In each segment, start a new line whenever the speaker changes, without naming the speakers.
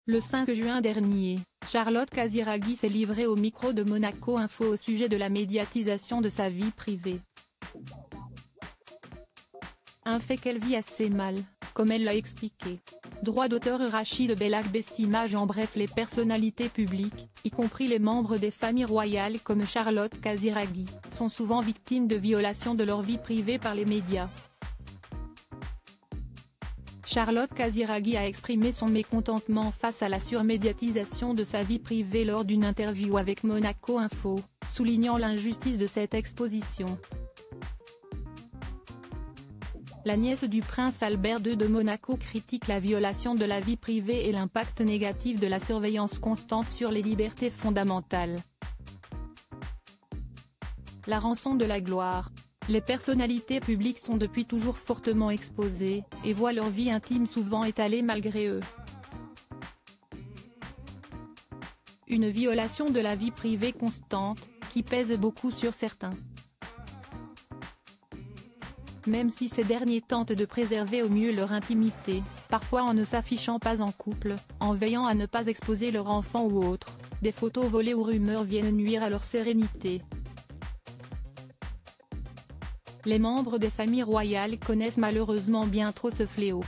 Le 5 juin dernier, Charlotte Casiraghi s'est livrée au micro de Monaco Info au sujet de la médiatisation de sa vie privée. Un fait qu'elle vit assez mal, comme elle l'a expliqué. Droit d'auteur Rachid Belakbestimage. En bref, les personnalités publiques, y compris les membres des familles royales comme Charlotte Casiraghi, sont souvent victimes de violations de leur vie privée par les médias. Charlotte Casiraghi a exprimé son mécontentement face à la surmédiatisation de sa vie privée lors d'une interview avec Monaco Info, soulignant l'injustice de cette exposition. La nièce du prince Albert II de Monaco critique la violation de la vie privée et l'impact négatif de la surveillance constante sur les libertés fondamentales. La rançon de la gloire. Les personnalités publiques sont depuis toujours fortement exposées, et voient leur vie intime souvent étalée malgré eux. Une violation de la vie privée constante, qui pèse beaucoup sur certains. Même si ces derniers tentent de préserver au mieux leur intimité, parfois en ne s'affichant pas en couple, en veillant à ne pas exposer leur enfant ou autre, des photos volées ou rumeurs viennent nuire à leur sérénité. Les membres des familles royales connaissent malheureusement bien trop ce fléau.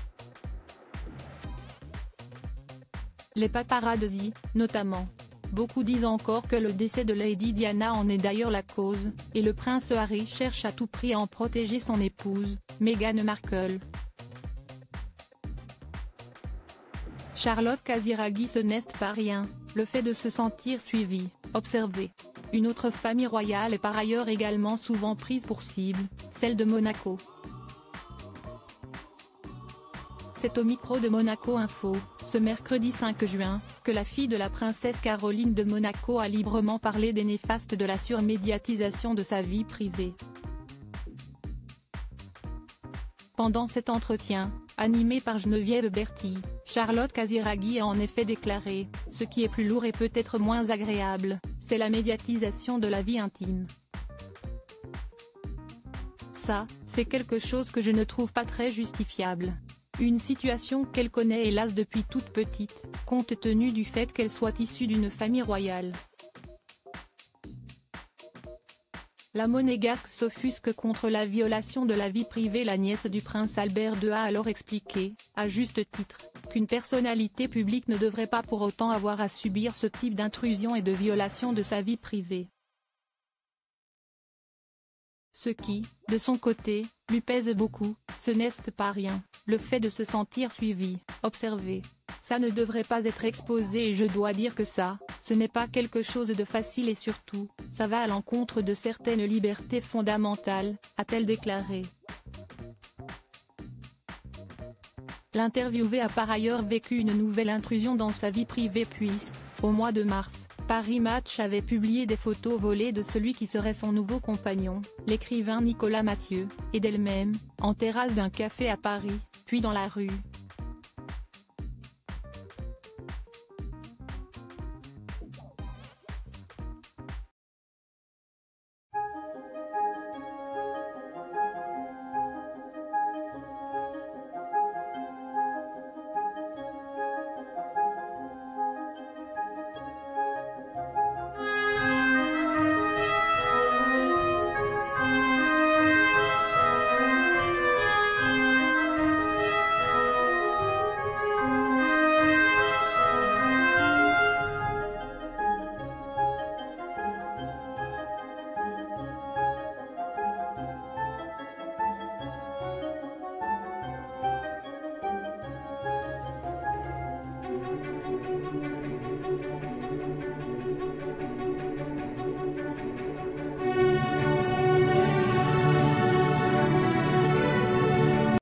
Les paparazzi, notamment. Beaucoup disent encore que le décès de Lady Diana en est d'ailleurs la cause, et le prince Harry cherche à tout prix à en protéger son épouse, Meghan Markle. Charlotte Casiraghi ce n'est pas rien, le fait de se sentir suivie, observée. Une autre famille royale est par ailleurs également souvent prise pour cible, celle de Monaco. C'est au micro de Monaco Info, ce mercredi 5 juin, que la fille de la princesse Caroline de Monaco a librement parlé des néfastes de la surmédiatisation de sa vie privée. Pendant cet entretien, animé par Geneviève Berti, Charlotte Casiraghi a en effet déclaré « Ce qui est plus lourd et peut-être moins agréable, c'est la médiatisation de la vie intime. Ça, c'est quelque chose que je ne trouve pas très justifiable. Une situation qu'elle connaît hélas depuis toute petite, compte tenu du fait qu'elle soit issue d'une famille royale. » La monégasque s'offusque contre la violation de la vie privée. La nièce du prince Albert II a alors expliqué, à juste titre, qu'une personnalité publique ne devrait pas pour autant avoir à subir ce type d'intrusion et de violation de sa vie privée. Ce qui, de son côté, lui pèse beaucoup, ce n'est pas rien, le fait de se sentir suivi, observé. Ça ne devrait pas être exposé et je dois dire que ça, ce n'est pas quelque chose de facile et surtout, ça va à l'encontre de certaines libertés fondamentales, a-t-elle déclaré. L'interviewée a par ailleurs vécu une nouvelle intrusion dans sa vie privée puisque, au mois de mars, Paris Match avait publié des photos volées de celui qui serait son nouveau compagnon, l'écrivain Nicolas Mathieu, et d'elle-même, en terrasse d'un café à Paris, puis dans la rue.